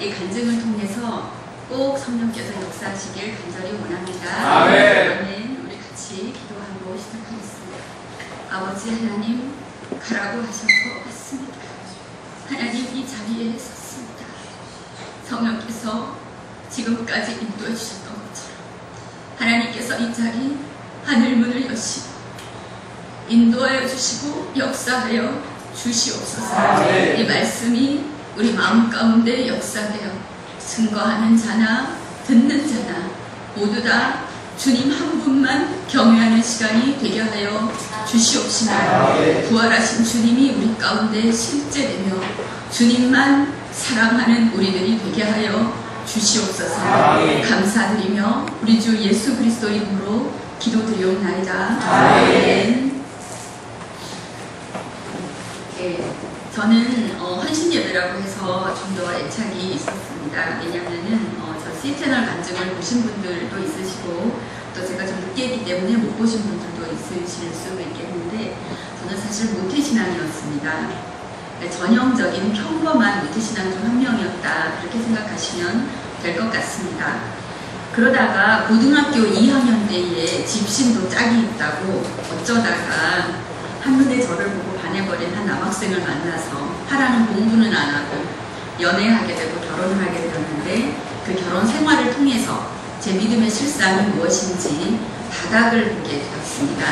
이 간증을 통해서 꼭 성령께서 역사하시길 간절히 원합니다. 아멘. 우리 같이 기도하고 시작하겠습니다. 아버지 하나님, 가라고 하셔서 왔습니다. 하나님, 이 자리에 섰습니다. 성령께서 지금까지 인도해 주셨던 것처럼 하나님께서 이 자리 하늘문을 여시고 인도하여 주시고 역사하여 주시옵소서. 이 말씀이 우리 마음 가운데 역사되어 증거하는 자나 듣는 자나 모두 다 주님 한 분만 경외하는 시간이 되게 하여 주시옵시며, 부활하신 주님이 우리 가운데 실제되며 주님만 사랑하는 우리들이 되게 하여 주시옵소서. 감사드리며 우리 주 예수 그리스도 이름으로 기도드리옵나이다. 아멘. 네, 저는 헌신 예배라고 해서 좀 더 애착이 있었습니다. 왜냐하면은 저 C채널 간증을 보신 분들도 있으시고 또 제가 좀 늦게 했기 때문에 못 보신 분들도 있으실 수 있겠는데, 저는 사실 모태신앙이었습니다. 전형적인 평범한 모태신앙 중 한 명이었다, 그렇게 생각하시면 될 것 같습니다. 그러다가 고등학교 2학년 때에 집신도 짝이 있다고 어쩌다가 한눈에 저를 보고 반해버린 한 남학생을 만나서 하라는 공부는 안 하고 연애하게 되고 결혼을 하게 되었는데, 그 결혼 생활을 통해서 제 믿음의 실상이 무엇인지 다닥을 보게 되었습니다.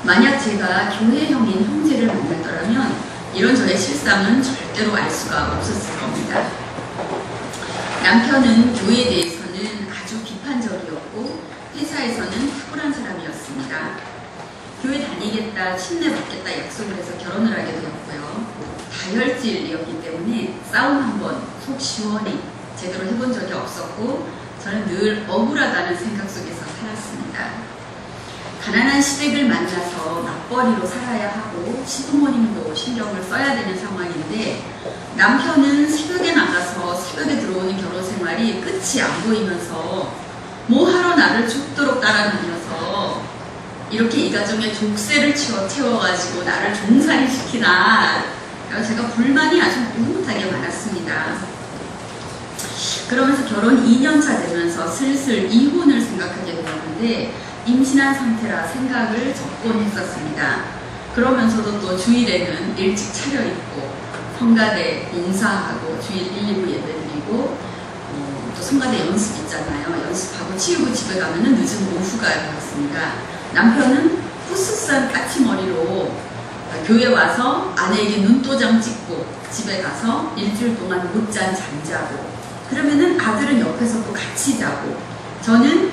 만약 제가 교회형인 형제를 만났더라면 이런 저의 실상은 절대로 알 수가 없었을 겁니다. 남편은 교회에 대해서는 아주 비판적이었고 회사에서는 탁월한 사람이었습니다. 교회 다니겠다, 침례 받겠다 약속을 해서 결혼을 하게 되었고요. 다혈질이었기 때문에 싸움 한번 속 시원히 제대로 해본 적이 없었고, 저는 늘 억울하다는 생각 속에서 살았습니다. 가난한 시댁을 만나서 맞벌이로 살아야 하고 시부모님도 신경을 써야 되는 상황인데, 남편은 새벽에 나가서 새벽에 들어오는 결혼 생활이 끝이 안 보이면서 뭐하러 나를 죽도록 따라다녀서 이렇게 이 가정에 족쇄를 채워가지고 나를 종살이 시키나, 제가 불만이 아주 무릇하게 많았습니다. 그러면서 결혼 2년차 되면서 슬슬 이혼을 생각하게 되었는데, 임신한 상태라 생각을 접곤 했었습니다. 그러면서도 또 주일에는 일찍 차려입고 성가대 봉사하고 주일 1, 2부 예배드리고 또 성가대 연습 있잖아요. 연습하고 치우고 집에 가면은 늦은 오후가 되었습니다. 남편은 푸스스한 까치머리로 교회 와서 아내에게 눈도장 찍고 집에 가서 일주일 동안 못잔 잠자고, 그러면은 아들은 옆에서 또 같이 자고, 저는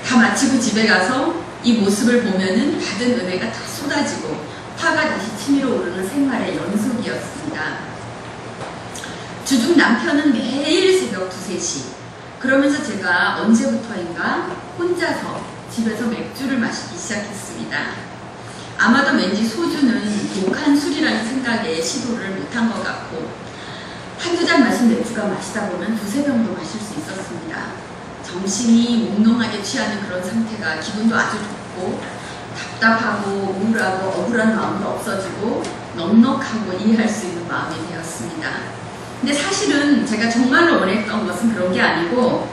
다 마치고 집에 가서 이 모습을 보면은 받은 은혜가 다 쏟아지고 화가 다시 치밀어 오르는 생활의 연속이었습니다. 주중 남편은 매일 새벽 2, 3시, 그러면서 제가 언제부터인가 혼자서 집에서 맥주를 마시기 시작했습니다. 아마도 왠지 소주는 독한 술이라는 생각에 시도를 못한 것 같고, 한두 잔 마신 맥주가 마시다 보면 2, 3병도 마실 수 있었습니다. 정신이 몽롱하게 취하는 그런 상태가 기분도 아주 좋고, 답답하고 우울하고 억울한 마음도 없어지고 넉넉하고 이해할 수 있는 마음이 되었습니다. 근데 사실은 제가 정말로 원했던 것은 그런 게 아니고,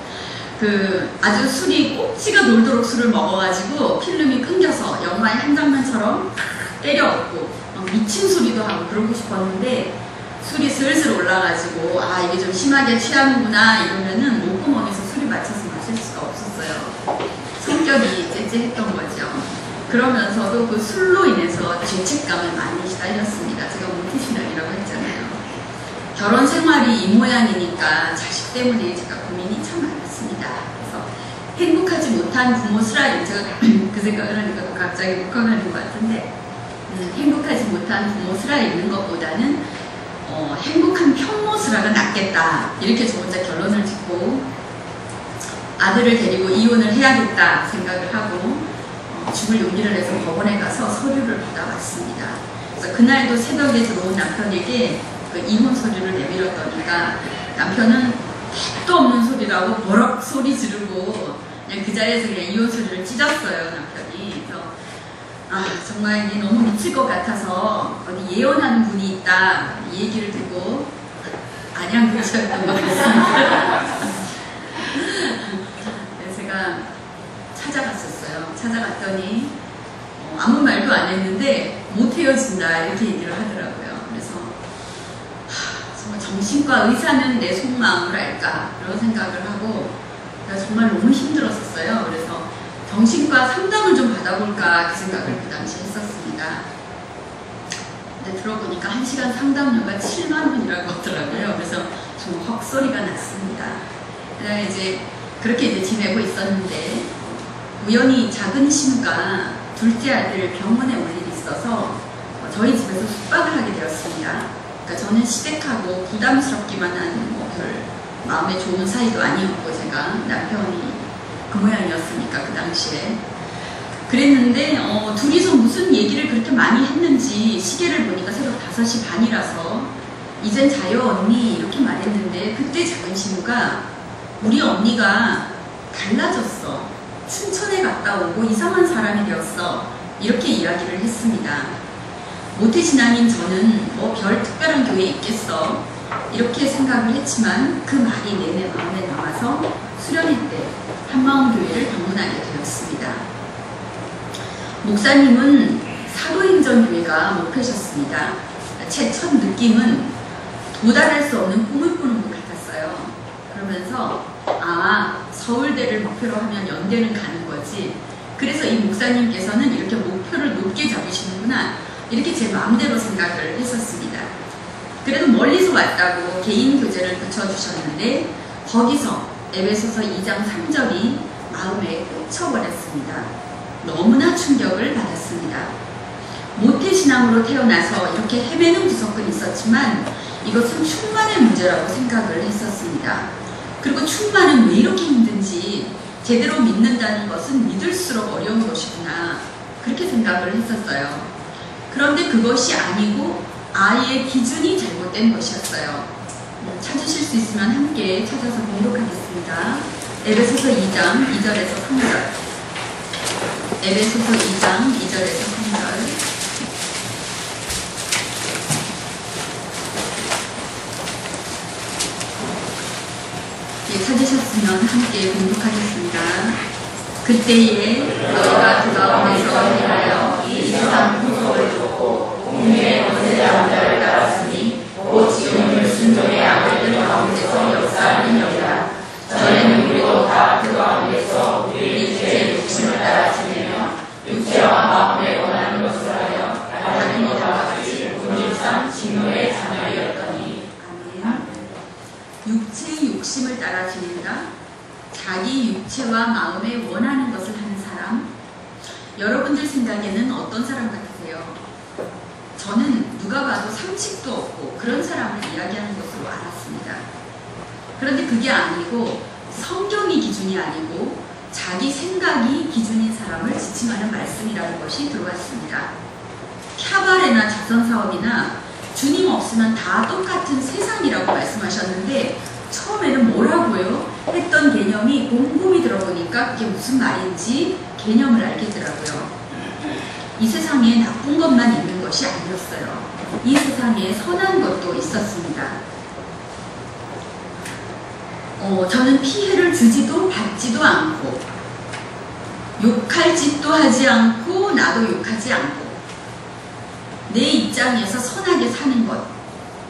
아주 술이 꼭지가 돌도록 술을 먹어가지고 필름이 끊겨서 영화의 한 장면처럼 때려엎고 미친 소리도 하고 그러고 싶었는데, 술이 슬슬 올라가지고 이게 좀 심하게 취하는구나 이러면은 목구멍에서 술이 맞춰서 마실 수가 없었어요. 성격이 째째했던 거죠. 그러면서도 그 술로 인해서 죄책감을 많이 시달렸습니다. 제가 모태신앙이라고 했잖아요. 결혼 생활이 이 모양이니까 자식 때문에 제가 고민이 참 많았습니다. 그래서 행복하지 못한 부모 슬라임, 제가 그 생각을 하니까 또 갑자기 묵혀가는 것 같은데, 행복하지 못한 부모 슬라 있는 것보다는 행복한 편모스라가 낫겠다, 이렇게 저 혼자 결론을 짓고 아들을 데리고 이혼을 해야겠다 생각을 하고 죽을 용기를 내서 법원에 가서 서류를 받아왔습니다. 그래서 그날도 새벽에 들어온 남편에게 그 이혼 서류를 내밀었더니까 남편은 택도 없는 소리라고 버럭 소리 지르고 그냥 그 자리에서 그냥 이혼 서류를 찢었어요, 남편이. 그래서 정말 이게 너무 미칠 것 같아서 어디 예언하는 분이 있다, 이 얘기를 듣고 안양교체였던 것 같습니다. 제가 찾아갔었어요. 찾아갔더니 아무 말도 안 했는데 못 헤어진다 이렇게 얘기를 하더라고요. 그래서 정말 정신과 의사는 내 속마음을 알까 이런 생각을 하고 제가 정말 너무 힘들었었어요. 그래서 정신과 상담을 좀 받아볼까 그 생각을 그 당시에 했었습니다. 근데 들어보니까 1시간 상담료가 7만 원이라고 하더라고요. 그래서 좀 헛소리가 났습니다. 그다음에 이제 그렇게 이제 지내고 있었는데 우연히 작은 신우가 둘째 아들 병원에 올 일이 있어서 저희 집에서 숙박을 하게 되었습니다. 그러니까 저는 시댁하고 부담스럽기만 한 별 마음에 좋은 사이도 아니었고 제가 남편이 그 모양이었으니까 그 당시에 그랬는데 둘이서 무슨 얘기를 그렇게 많이 했는지 시계를 보니까 새벽 5시 반이라서 이젠 자요 언니 이렇게 말했는데 그때 작은 신우가 우리 언니가 달라졌어. 춘천에 갔다 오고 이상한 사람이 되었어. 이렇게 이야기를 했습니다. 모태신앙인 저는 뭐 별 특별한 교회에 있겠어. 이렇게 생각을 했지만 그 말이 내내 마음에 남아서 수련회 때 한마음교회를 방문하게 되었습니다. 목사님은 사도행전교회가 목표셨습니다. 제 첫 느낌은 도달할 수 없는 꿈을 꾸는 것 같았어요. 그러면서 서울대를 목표로 하면 연대는 가는 거지. 그래서 이 목사님께서는 이렇게 목표를 높게 잡으시는구나. 이렇게 제 마음대로 생각을 했었습니다. 그래도 멀리서 왔다고 개인 교재를 붙여주셨는데 거기서 에베소서 2장 3절이 마음에 꽂혀버렸습니다. 너무나 충격을 받았습니다. 모태신앙으로 태어나서 이렇게 헤매는 구석은 있었지만 이것은 충만의 문제라고 생각을 했었습니다. 그리고 충만은 왜 이렇게 힘든지 제대로 믿는다는 것은 믿을수록 어려운 것이구나 그렇게 생각을 했었어요. 그런데 그것이 아니고 아이의 기준이 잘못된 것이었어요. 찾으실 수 있으면 함께 찾아서 공독하겠습니다. 에베소서 2장 2절에서 3절 에베소서 2장 2절에서 3절 찾으셨으면 함께 공독하겠습니다. 그때에 너희가 그 가운데서 행하여 이 세상 풍속을 쫓고 공유의 권세자를 따랐으니 곧 지금을 순종의 아들들 가운데서 역사하는 여기라. 전에는 우리도 다 그 가운데서 우리의 육체의 욕심을 따라 지내며 육체와 마음에 원하는 것을 하여 다른 이와 같이 본질상 진노의 자녀이었더니. 아멘. 육체의 욕심을 따라 지낸다. 자기 육체와 마음에 원하는 것을 하는 사람. 여러분들 생각에는 어떤 사람 같으세요? 저는 누가 봐도 상식도 없고 그런 사람을 이야기하는 것으로 알았습니다. 그런데 그게 아니고 성경이 기준이 아니고 자기 생각이 기준인 사람을 지칭하는 말씀이라는 것이 들어왔습니다. 캬바레나 자선사업이나 주님 없으면 다 똑같은 세상이라고 말씀하셨는데 처음에는 뭐라고요? 했던 개념이 곰곰이 들어보니까 그게 무슨 말인지 개념을 알겠더라고요. 이 세상에 나쁜 것만 있는 것이 아니었어요. 이 세상에 선한 것도 있었습니다. 저는 피해를 주지도 받지도 않고 욕할 짓도 하지 않고 나도 욕하지 않고 내 입장에서 선하게 사는 것,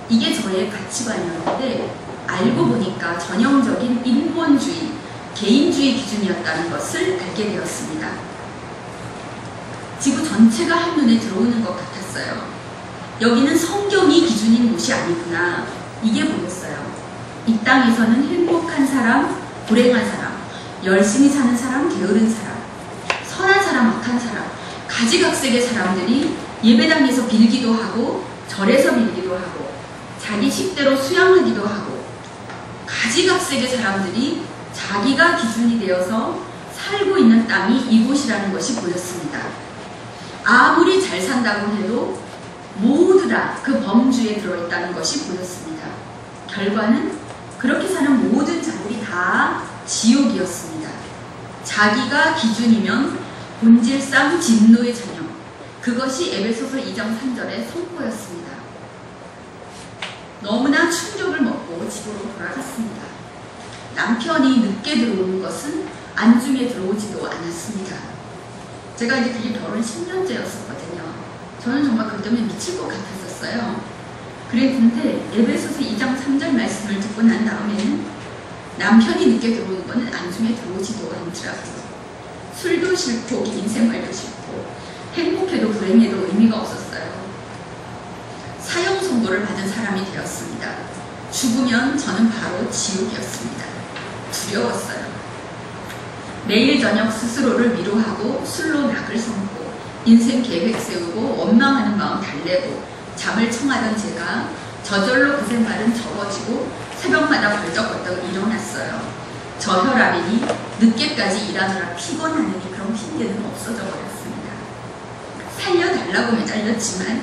이게 저의 가치관이었는데 알고 보니까 전형적인 인본주의, 개인주의 기준이었다는 것을 알게 되었습니다. 지구 전체가 한눈에 들어오는 것 같았어요. 여기는 성경이 기준인 곳이 아니구나, 이게 보였어요. 이 땅에서는 행복한 사람, 불행한 사람, 열심히 사는 사람, 게으른 사람, 선한 사람, 악한 사람, 가지각색의 사람들이 예배당에서 빌기도 하고 절에서 빌기도 하고 자기 식대로 수양하기도 하고 가지각색의 사람들이 자기가 기준이 되어서 살고 있는 땅이 이곳이라는 것이 보였습니다. 아무리 잘 산다고 해도 모두 다 그 범주에 들어있다는 것이 보였습니다. 결과는 그렇게 사는 모든 자들이 다 지옥이었습니다. 자기가 기준이면 본질상 진노의 자녀, 그것이 에베소서 2장 3절의 선포였습니다. 너무나 충격을 먹고 지도로 돌아갔습니다. 남편이 늦게 들어오는 것은 안중에 들어오지도 않았습니다. 제가 이제 그게 결혼 10년째였었거든요. 저는 정말 그것 때문에 미칠 것 같았었어요. 그랬는데 에베소서 2장 3절 말씀을 듣고 난 다음에는 남편이 늦게 들어오는 것은 안중에 들어오지도 않더라고요. 술도 싫고 긴 생활도 싫고 행복해도 불행해도 의미가 없었어요. 사형 선고를 받은 사람이 되었습니다. 죽으면 저는 바로 지옥이었습니다. 두려웠어요. 매일 저녁 스스로를 위로하고 술로 낙을 삼고 인생 계획 세우고 원망하는 마음 달래고 잠을 청하던 제가 저절로 그 생활은 접어지고 새벽마다 벌떡벌떡 일어났어요. 저 혈압이니 늦게까지 일하느라 피곤하느니 그런 핑계는 없어져 버렸습니다. 살려달라고 매달렸지만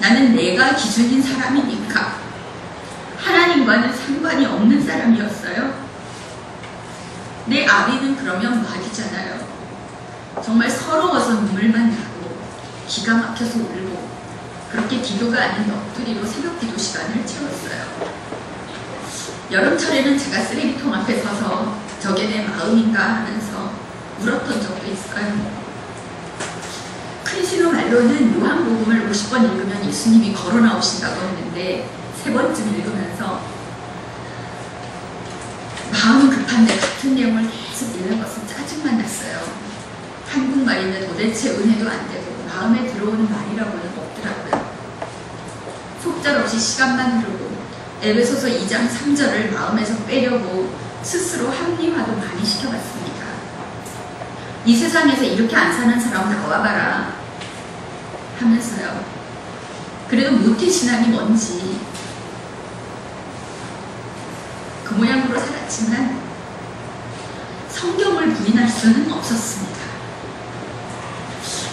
나는 내가 기준인 사람이니까 하나님과는 상관이 없는 사람이었어요. 내 아비는 그러면 말이잖아요. 정말 서러워서 눈물만 나고 기가 막혀서 울고 그렇게 기도가 아닌 넋두리로 새벽 기도 시간을 채웠어요. 여름철에는 제가 쓰레기통 앞에 서서 저게 내 마음인가 하면서 울었던 적도 있어요. 크리스노 말로는 요한복음을 50번 읽으면 예수님이 걸어 나오신다고 했는데 3번쯤 읽으면서 마음은 급한데 같은 내용을 계속 읽는 것은 짜증만 났어요. 한국말인데 도대체 은혜도 안 되고 마음에 들어오는 말이라고는 없더라고요. 속절없이 시간만 흐르고 에베소서 2장 3절을 마음에서 빼려고 스스로 합리화도 많이 시켜봤습니다. 이 세상에서 이렇게 안 사는 사람 나와봐라 하면서요. 그래도 무티신앙이 뭔지 그 모양으로 살았지만 성경을 부인할 수는 없었습니다.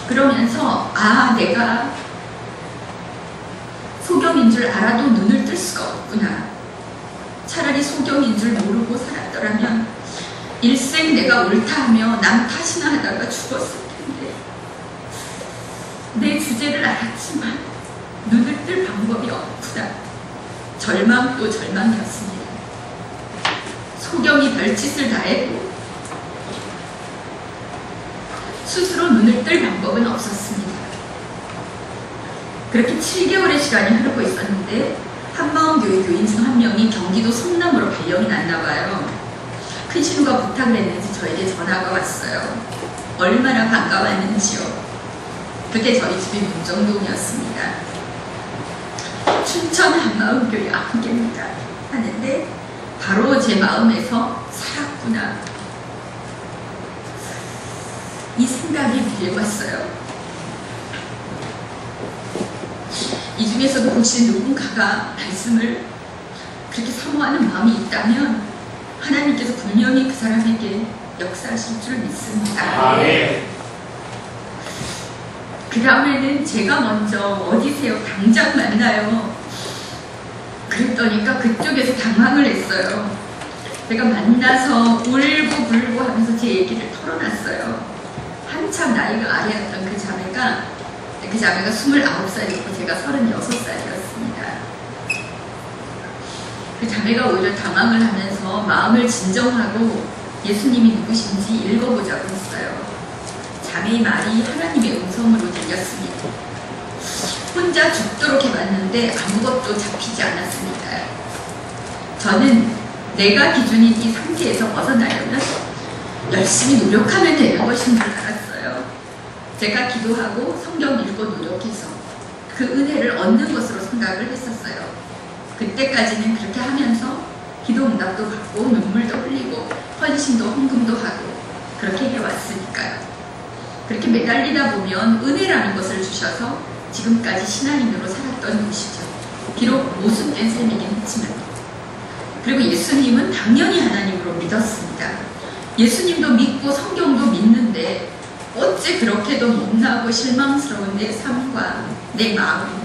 그러면서 내가 소경인 줄 알아도 눈을 뜰 수가 없구나. 차라리 소경인 줄 모르고 살았더라면 일생 내가 옳다 하며 남 탓이나 하다가 죽었을 텐데 내 주제를 알았지만 눈을 뜰 방법이 없구나. 절망 또 절망이었습니다. 소경이 별짓을 다 해도 스스로 눈을 뜰 방법은 없었습니다. 그렇게 7개월의 시간이 흐르고 있었는데 한마음교회 교인 중 한 명이 경기도 성남으로 발령이 났나봐요. 큰 신우가 부탁을 했는지 저에게 전화가 왔어요. 얼마나 반가웠는지요. 그때 저희 집이 문정동이었습니다. 춘천 한마음교회 아프겠습니다 하는데 바로 제 마음에서 살았구나 이 생각이 들려왔어요. 이 중에서도 혹시 누군가가 말씀을 그렇게 사모하는 마음이 있다면 하나님께서 분명히 그 사람에게 역사하실 줄 믿습니다. 그 다음에는 제가 먼저 어디세요? 당장 만나요. 그랬더니까 그쪽에서 당황을 했어요. 제가 만나서 울고 불고 하면서 제 얘기를 털어놨어요. 한참 나이가 아래였던 그 자매가 29살이었고 제가 36살이었습니다. 그 자매가 오히려 당황을 하면서 마음을 진정하고 예수님이 누구신지 읽어보자고 했어요. 자매의 말이 하나님의 음성으로 들렸습니다. 혼자 죽도록 해봤는데 아무것도 잡히지 않았습니다. 저는 내가 기준인 이 상태에서 벗어나려면 열심히 노력하면 되는 것인 줄 알았어요. 제가 기도하고 성경 읽고 노력해서 그 은혜를 얻는 것으로 생각을 했었어요. 그때까지는 그렇게 하면서 기도 응답도 받고 눈물도 흘리고 헌신도 헌금도 하고 그렇게 해왔으니까요. 그렇게 매달리다 보면 은혜라는 것을 주셔서 지금까지 신앙인으로 살았던 것이죠. 비록 모순된 삶이긴 했지만. 그리고 예수님은 당연히 하나님으로 믿었습니다. 예수님도 믿고 성경도 믿는데 어째 그렇게도 못나고 실망스러운 내 삶과 내 마음,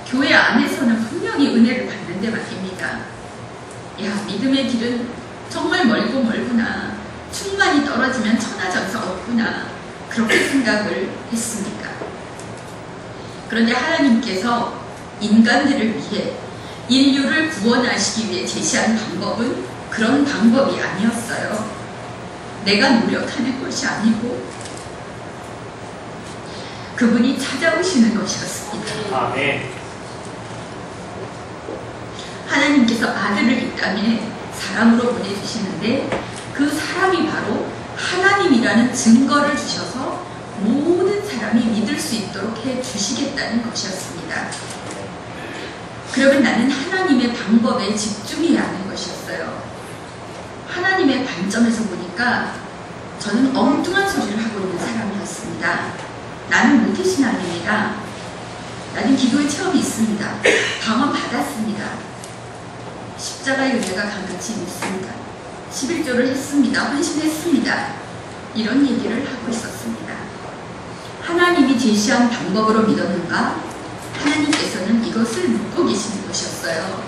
교회 안에서는 분명히 은혜를 받는데 말입니다. 믿음의 길은 정말 멀고 멀구나. 충만이 떨어지면 천하전서 없구나. 그렇게 생각을 했습니다. 그런데 하나님께서 인간들을 위해 인류를 구원하시기 위해 제시한 방법은 그런 방법이 아니었어요. 내가 노력하는 것이 아니고 그분이 찾아오시는 것이었습니다. 아멘. 하나님께서 아들을 이 땅에 사람으로 보내주시는데 그 사람이 바로 하나님이라는 증거를 주셔서 모든 사람이 믿을 수 있도록 해주시겠다는 것이었습니다. 그러면 나는 하나님의 방법에 집중해야 하는 것이었어요. 하나님의 관점에서 보니까 저는 엉뚱한 소리를 하고 있는 사람이었습니다. 나는 모태신앙입니다. 나는 기도의 체험이 있습니다. 방언 받았습니다. 십자가의 은혜가 강같이 믿습니다. 11조를 했습니다. 헌신했습니다. 이런 얘기를 하고 있었습니다. 하나님이 제시한 방법으로 믿었는가? 하나님께서는 이것을 묻고 계시는 것이었어요.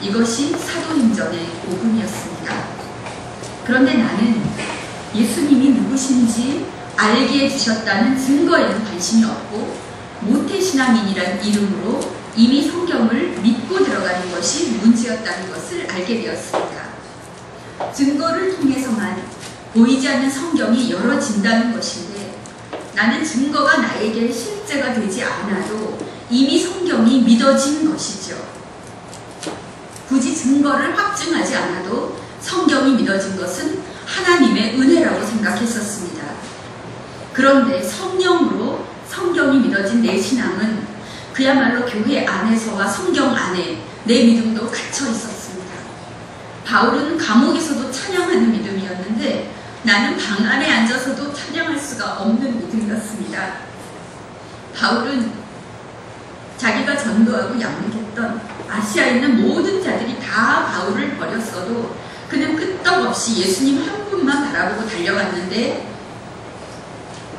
이것이 사도행전의 복음이었습니다. 그런데 나는 예수님이 누구신지 알게 해주셨다는 증거에는 관심이 없고 모태신앙인이란 이름으로 이미 성경을 믿고 들어가는 것이 문제였다는 것을 알게 되었습니다. 증거를 통해서만 보이지 않는 성경이 열어진다는 것인데 나는 증거가 나에게 실제가 되지 않아도 이미 성경이 믿어진 것이죠. 굳이 증거를 확증하지 않아도 성경이 믿어진 것은 하나님의 은혜라고 생각했었습니다. 그런데 성령으로 성경이 믿어진 내 신앙은 그야말로 교회 안에서와 성경 안에 내 믿음도 갇혀 있었습니다. 바울은 감옥에서도 찬양하는 믿음이었는데 나는 방 안에 앉아서도 찬양할 수가 없는 믿음이었습니다. 바울은 자기가 전도하고 양육했던 아시아에 있는 모든 자들이 다 바울을 버렸어도 그는 끄떡없이 예수님 한 분만 바라보고 달려갔는데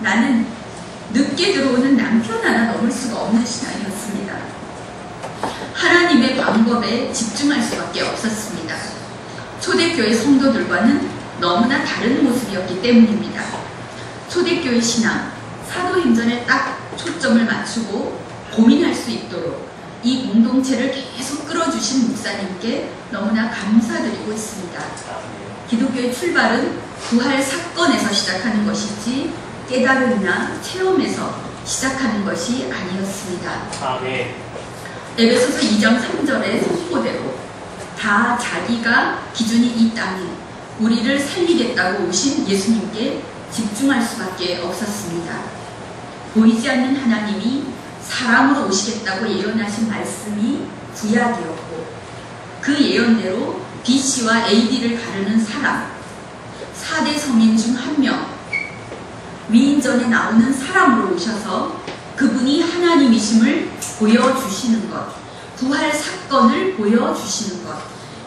나는 늦게 들어오는 남편 하나 넘을 수가 없는 신앙이었습니다. 하나님의 방법에 집중할 수밖에 없었습니다. 초대교회 성도들과는 너무나 다른 모습이었기 때문입니다. 초대교회 신앙, 사도행전에 딱 초점을 맞추고 고민할 수 있도록 이 공동체를 계속 끌어주신 목사님께 너무나 감사드리고 있습니다. 기독교의 출발은 부활 사건에서 시작하는 것이지 깨달음이나 체험에서 시작하는 것이 아니었습니다. 아멘. 에베소서 2장 3절의 선포대로 다 자기가 기준이 이 땅에 우리를 살리겠다고 오신 예수님께 집중할 수밖에 없었습니다. 보이지 않는 하나님이 사람으로 오시겠다고 예언하신 말씀이 구약이었고 그 예언대로 BC와 AD를 가르는 사람 4대 성인 중 한 명 위인전에 나오는 사람으로 오셔서 그분이 하나님이심을 보여주시는 것, 부활 사건을 보여주시는 것,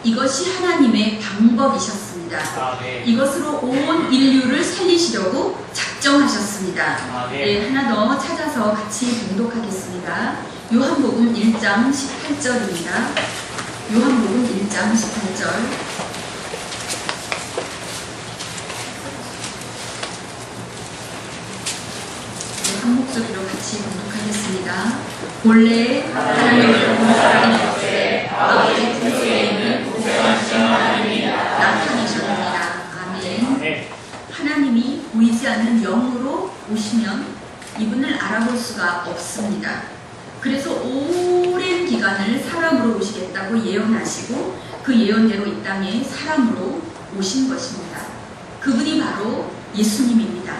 이것이 하나님의 방법이셨습니다. 아멘. 이것으로 온 인류를 살리시려고 작정하셨습니다. 아멘. 네, 하나 더 찾아서 같이 봉독하겠습니다. 요한복음 1장 18절입니다. 요한복음 1장 18절. 한 목소리로 같이 봉독하겠습니다. 본래 하나님을 본 사람이 없되 아버지 품속에 있는 공생하신 하나님이 나타내셨느니라. 아멘. 하나님이 보이지 않는 영으로 오시면 이분을 알아볼 수가 없습니다. 그래서 오랜 기간을 사람으로 오시겠다고 예언하시고 그 예언대로 이 땅에 사람으로 오신 것입니다. 그분이 바로 예수님입니다.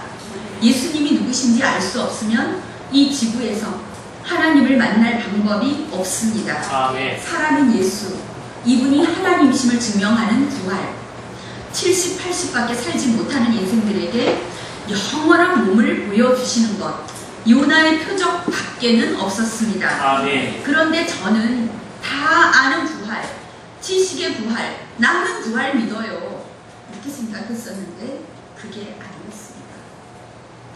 예수님이 누구신지 알 수 없으면 이 지구에서 하나님을 만날 방법이 없습니다. 아멘. 살아는 예수, 이분이 하나님이심을 증명하는 부활. 70, 80밖에 살지 못하는 인생들에게 영원한 몸을 보여주시는 것, 요나의 표적 밖에는 없었습니다. 아멘. 그런데 저는 다 아는 부활, 지식의 부활, 나는 부활 믿어요. 이렇게 생각했었는데 그게 아니었습니다.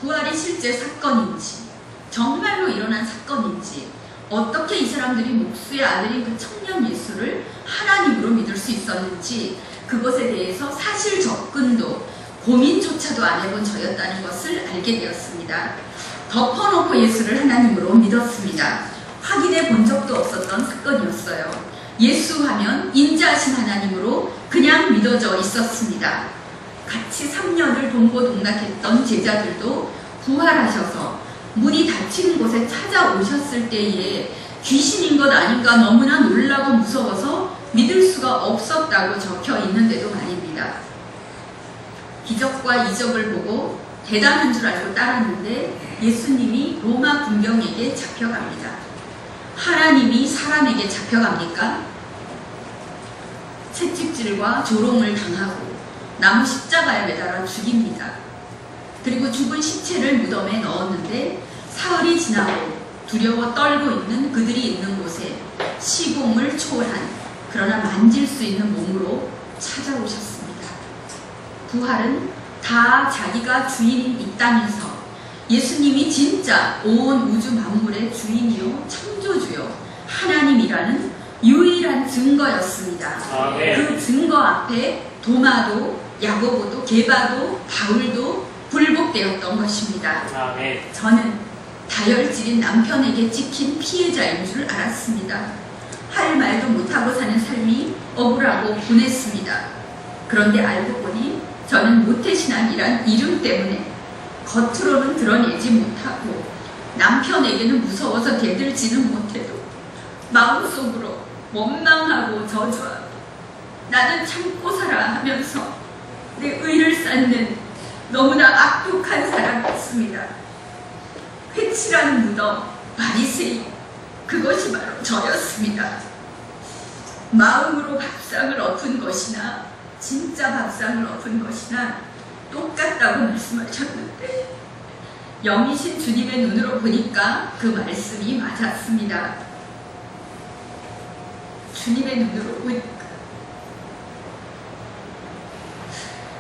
부활이 실제 사건인지 정말로 일어난 사건인지 어떻게 이 사람들이 목수의 아들인 그 청년 예수를 하나님으로 믿을 수 있었는지 그것에 대해서 사실 접근도 고민조차도 안 해본 저였다는 것을 알게 되었습니다. 덮어놓고 예수를 하나님으로 믿었습니다. 확인해 본 적도 없었던 사건이었어요. 예수 하면 인자하신 하나님으로 그냥 믿어져 있었습니다. 같이 3년을 동고동락했던 제자들도 부활하셔서 문이 닫히는 곳에 찾아오셨을 때에 귀신인 것 아닌가 너무나 놀라고 무서워서 믿을 수가 없었다고 적혀 있는데도 말입니다. 기적과 이적을 보고 대단한 줄 알고 따랐는데 예수님이 로마 군병에게 잡혀갑니다. 하나님이 사람에게 잡혀갑니까? 채찍질과 조롱을 당하고 나무 십자가에 매달아 죽입니다. 그리고 죽은 시체를 무덤에 넣었는데 사흘이 지나고 두려워 떨고 있는 그들이 있는 곳에 시공을 초월한 그러나 만질 수 있는 몸으로 찾아오셨습니다. 부활은 다 자기가 주인인 이 땅에서 예수님이 진짜 온 우주 만물의 주인이요 창조주요 하나님이라는 유일한 증거였습니다. 그 증거 앞에 도마도 야고보도 게바도 바울도 굴복되었던 것입니다. 저는 다혈질인 남편에게 찍힌 피해자인 줄 알았습니다. 할 말도 못하고 사는 삶이 억울하고 분했습니다. 그런데 알고 보니 저는 모태신앙이란 이름 때문에 겉으로는 드러내지 못하고 남편에게는 무서워서 대들지는 못해도 마음속으로 원망하고 저주하고 나는 참고 살아 하면서 내 의를 쌓는 너무나 악독한 사람이었습니다. 회칠한 무덤, 바리새인, 그것이 바로 저였습니다. 마음으로 밥상을 엎은 것이나 진짜 밥상을 엎은 것이나 똑같다고 말씀하셨는데 영이신 주님의 눈으로 보니까 그 말씀이 맞았습니다. 주님의 눈으로 보니까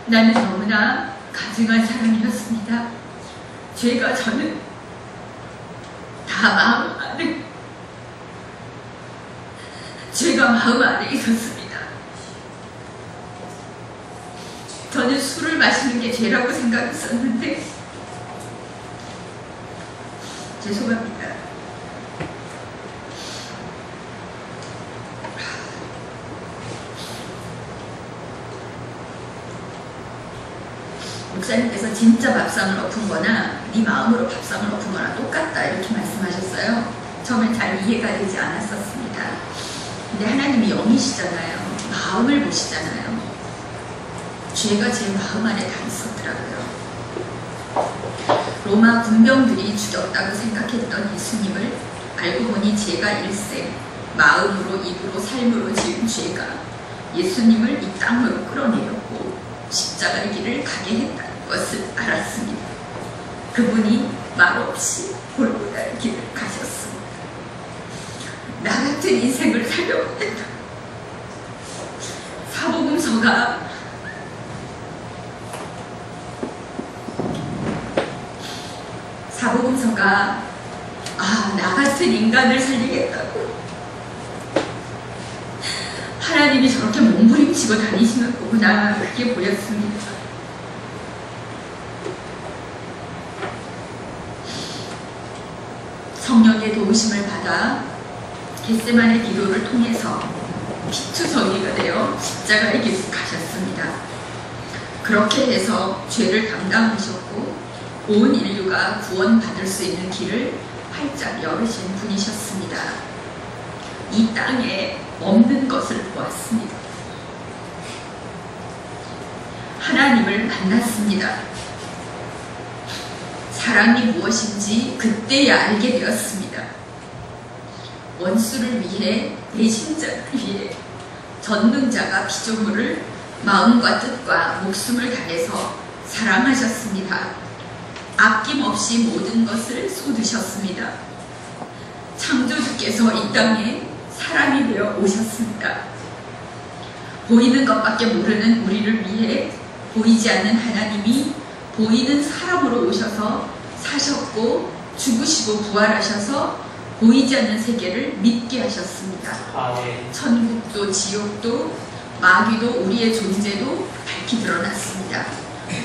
나는 너무나 가증한 사람이었습니다. 죄가 저는 다 마음 안에 죄가 마음 안에 있었습니다. 저는 술을 마시는 게 죄라고 생각했었는데 죄송합니다. 목사님께서 진짜 밥상을 엎은 거나 네 마음으로 밥상을 엎은 거나 똑같다 이렇게 말씀하셨어요. 처음엔 잘 이해가 되지 않았었습니다. 근데 하나님이 영이시잖아요. 마음을 보시잖아요. 죄가 제 마음 안에 다 있었더라고요. 로마 군병들이 죽였다고 생각했던 예수님을 알고 보니 제가 일생 마음으로 입으로 삶으로 지은 죄가 예수님을 이 땅으로 끌어내렸고 십자가의 길을 가게 했다는 것을 알았습니다. 그분이 말없이 골고다의 길을 가셨습니다. 나 같은 인생을 살려보겠다. 사복음서가 나 같은 인간을 살리겠다고 하나님이 저렇게 몸부림치고 다니시는 거구나 그게 보였습니다. 성령의 도우심을 받아 겟세마네 기도를 통해서 피투성이가 되어 십자가의 길을 가셨습니다. 그렇게 해서 죄를 담당하셨고 온 인류가 구원받을 수 있는 길을 활짝 열으신 분이셨습니다. 이 땅에 없는 것을 보았습니다. 하나님을 만났습니다. 사랑이 무엇인지 그때야 알게 되었습니다. 원수를 위해, 배신자를 위해 전능자가 피조물을 마음과 뜻과 목숨을 다해서 사랑하셨습니다. 아낌없이 모든 것을 쏟으셨습니다. 창조주께서 이 땅에 사람이 되어 오셨습니다. 보이는 것밖에 모르는 우리를 위해 보이지 않는 하나님이 보이는 사람으로 오셔서 사셨고 죽으시고 부활하셔서 보이지 않는 세계를 믿게 하셨습니다. 천국도 지옥도 마귀도 우리의 존재도 밝히 드러났습니다.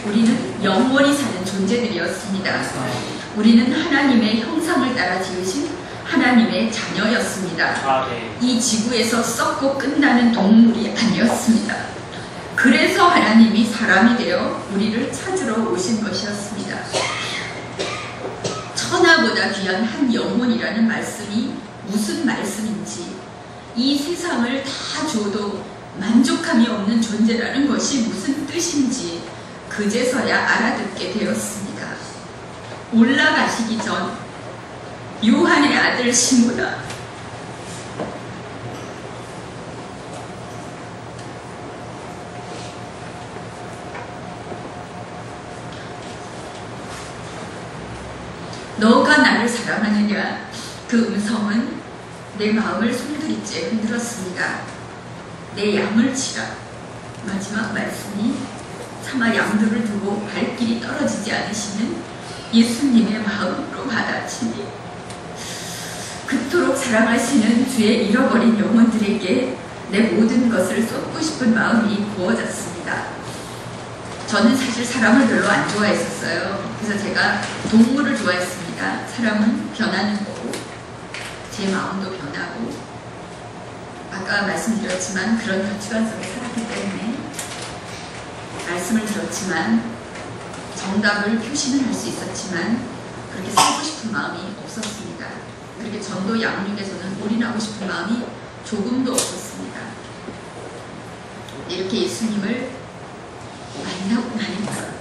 우리는 영원히 사는 존재들이었습니다. 우리는 하나님의 형상을 따라 지으신 하나님의 자녀였습니다. 아, 네. 이 지구에서 썩고 끝나는 동물이 아니었습니다. 그래서 하나님이 사람이 되어 우리를 찾으러 오신 것이었습니다. 천하보다 귀한 한 영혼이라는 말씀이 무슨 말씀인지, 이 세상을 다 줘도 만족함이 없는 존재라는 것이 무슨 뜻인지 그제서야 알아듣게 되었습니다. 올라가시기 전 요한의 아들 시므나, 너가 나를 사랑하느냐? 그 음성은 내 마음을 송두리째 흔들었습니다. 내 양을 치라. 마지막 말씀이 차마 양들을 두고 발길이 떨어지지 않으시는 예수님의 마음으로 받아치니, 그토록 사랑하시는 주의 잃어버린 영혼들에게 내 모든 것을 쏟고 싶은 마음이 부어졌습니다. 저는 사실 사람을 별로 안 좋아했었어요. 그래서 제가 동물을 좋아했습니다. 사람은 변하는 거고 제 마음도 변하고, 아까 말씀드렸지만 그런 가치관 속에 살았기 때문에 말씀을 들었지만 정답을 표시는 할 수 있었지만 그렇게 살고 싶은 마음이 없었습니다. 그렇게 전도 양육에 저는 올인하고 싶은 마음이 조금도 없었습니다. 이렇게 예수님을 만나고 나니까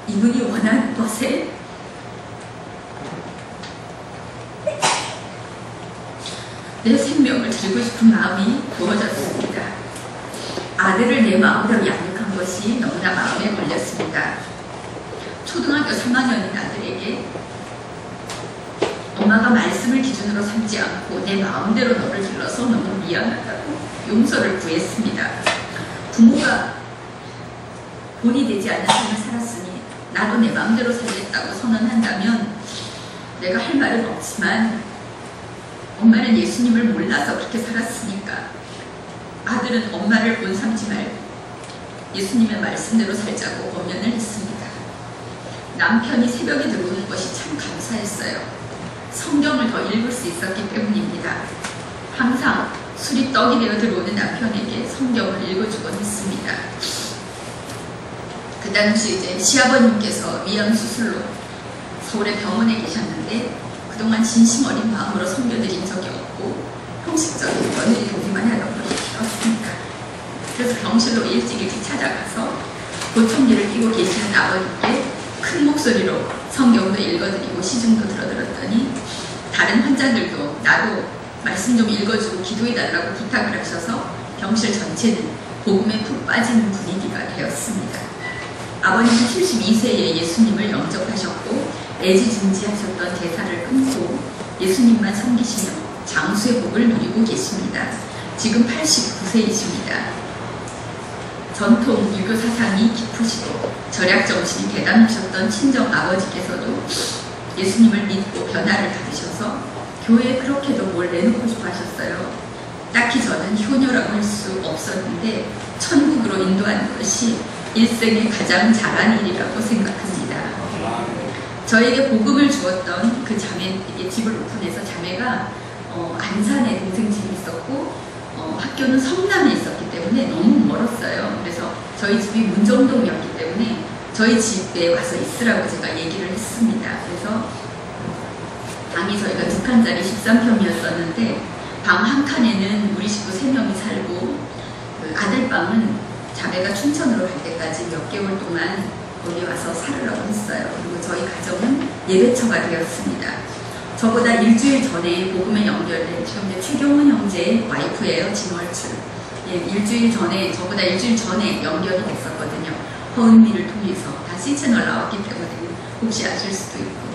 이분이 원하는 것에 내 생명을 드리고 싶은 마음이 부어졌습니다. 아들을 내 마음으로 양육한 것이 너무나 마음에 걸렸습니다. 초등학교 3학년인 아들에게 엄마가 말씀을 기준으로 삼지 않고 내 마음대로 너를 길러서 너무 미안하다고 용서를 구했습니다. 부모가 본이 되지 않는 삶을 살았으니 나도 내 마음대로 살겠다고 선언한다면 내가 할 말은 없지만, 엄마는 예수님을 몰라서 그렇게 살았으니까 아들은 엄마를 본삼지 말고 예수님의 말씀대로 살자고 권면을 했습니다. 남편이 새벽에 들어오는 것이 참 감사했어요. 성경을 더 읽을 수 있었기 때문입니다. 항상 술이 떡이 되어 들어오는 남편에게 성경을 읽어주곤 했습니다. 그 당시 이제 시아버님께서 위암수술로 서울의 병원에 계셨는데 그동안 진심 어린 마음으로 섬겨드린 적이 없고 형식적인 며느리 보기만 하던 것이 되었습니다. 그래서 병실로 일찍 찾아가서 보청기를 끼고 계시는 아버님께 큰 목소리로 성경도 읽어드리고 시중도 들어드렸더니 다른 환자들도 나도 말씀 좀 읽어주고 기도해달라고 부탁을 하셔서 병실 전체는 복음에 푹 빠지는 분위기가 되었습니다. 아버님은 72세에 예수님을 영접하셨고 애지중지하셨던 제사를 끊고 예수님만 섬기시며 장수의 복을 누리고 계십니다. 지금 89세이십니다. 전통 유교 사상이 깊으시고 절약 정신이 대단하셨던 친정 아버지께서도 예수님을 믿고 변화를 받으셔서 교회에 그렇게도 뭘 내놓고 싶어 하셨어요. 딱히 저는 효녀라고 할 수 없었는데 천국으로 인도하는 것이 일생에 가장 잘한 일이라고 생각합니다. 저에게 복음을 주었던 그 자매에게 집을 오픈해서, 자매가 안산에 동생 집이 있었고 학교는 성남에 있었기 때문에 너무 멀었어요. 그래서 저희 집이 문정동이었기 때문에 저희 집에 와서 있으라고 제가 얘기를 했습니다. 그래서 방이 저희가 2칸짜리 13평이었었는데 방 한 칸에는 우리 식구 3명이 살고, 그 아들방은 자매가 춘천으로 갈 때까지 몇 개월 동안 거기 와서 살으라고 했어요. 그리고 저희 가정은 예배처가 되었습니다. 저보다 일주일 전에 복음에 연결된, 지금 이제 최경훈 형제의 와이프예요. 진월출. 예, 저보다 일주일 전에 연결이 됐었거든요. 허은미를 통해서 다 C채널 나왔기 때문에 혹시 아실 수도 있고.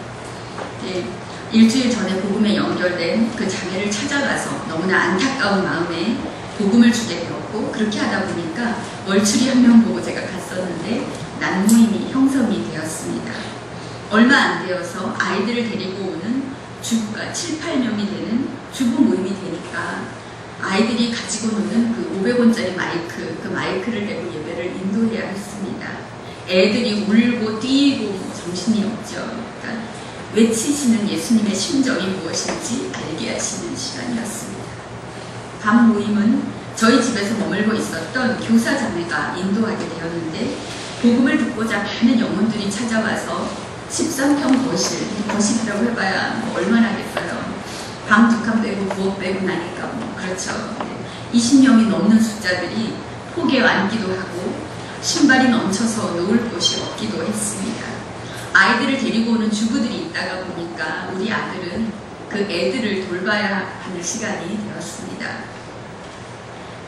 예, 일주일 전에 복음에 연결된 그 자매를 찾아가서 너무나 안타까운 마음에 복음을 주게 되었고, 그렇게 하다 보니까 월출이 한 명 보고 제가 갔었는데 난모임이 형성이 되었습니다. 얼마 안 되어서 아이들을 데리고 오는 주부가 7, 8명이 되는 주부 모임이 되니까 아이들이 가지고 노는 그 500원짜리 마이크, 그 마이크를 대고 예배를 인도해야 했습니다. 애들이 울고 뛰고 정신이 없죠. 그러니까 외치시는 예수님의 심정이 무엇인지 알게 하시는 시간이었습니다. 밤 모임은 저희 집에서 머물고 있었던 교사 자매가 인도하게 되었는데 복음을 듣고자 많은 영혼들이 찾아와서 13평 거실이라고 해봐야 뭐 얼마나겠어요. 방 두 칸 빼고 부엌 빼고 나니까 뭐 그렇죠. 20명이 넘는 숫자들이 폭에 앉기도 하고 신발이 넘쳐서 놓을 곳이 없기도 했습니다. 아이들을 데리고 오는 주부들이 있다가 보니까 우리 아들은 그 애들을 돌봐야 하는 시간이 되었습니다.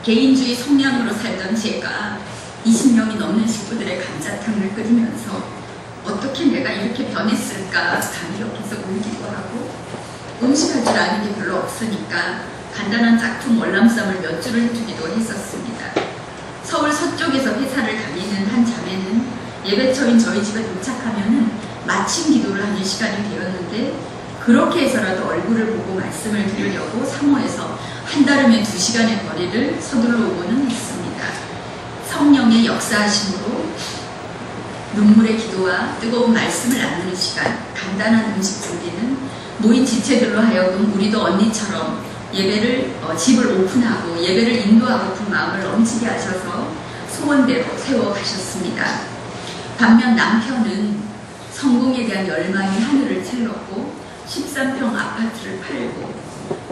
개인주의 성향으로 살던 제가 20명이 넘는 식구들의 감자탕을 끓이면서 어떻게 내가 이렇게 변했을까 감이 옆에서 울기도 하고 음식할 줄 아는 게 별로 없으니까 간단한 짝퉁 월남쌈을 몇 줄을 해주기도 했었습니다. 서울 서쪽에서 회사를 다니는 한 자매는 예배처인 저희 집에 도착하면은 마침 기도를 하는 시간이 되었는데 그렇게 해서라도 얼굴을 보고 말씀을 드리려고 사모해서 한달이면 2시간의 거리를 서둘러 오고는 했습니다. 성령의 역사하심으로 눈물의 기도와 뜨거운 말씀을 나누는 시간, 간단한 음식 준비는 모인 지체들로 하여금 우리도 언니처럼 집을 오픈하고 예배를 인도하고픈 마음을 넘치게 하셔서 소원대로 세워가셨습니다. 반면 남편은 성공에 대한 열망이 하늘을 찔렀고 13평 아파트를 팔고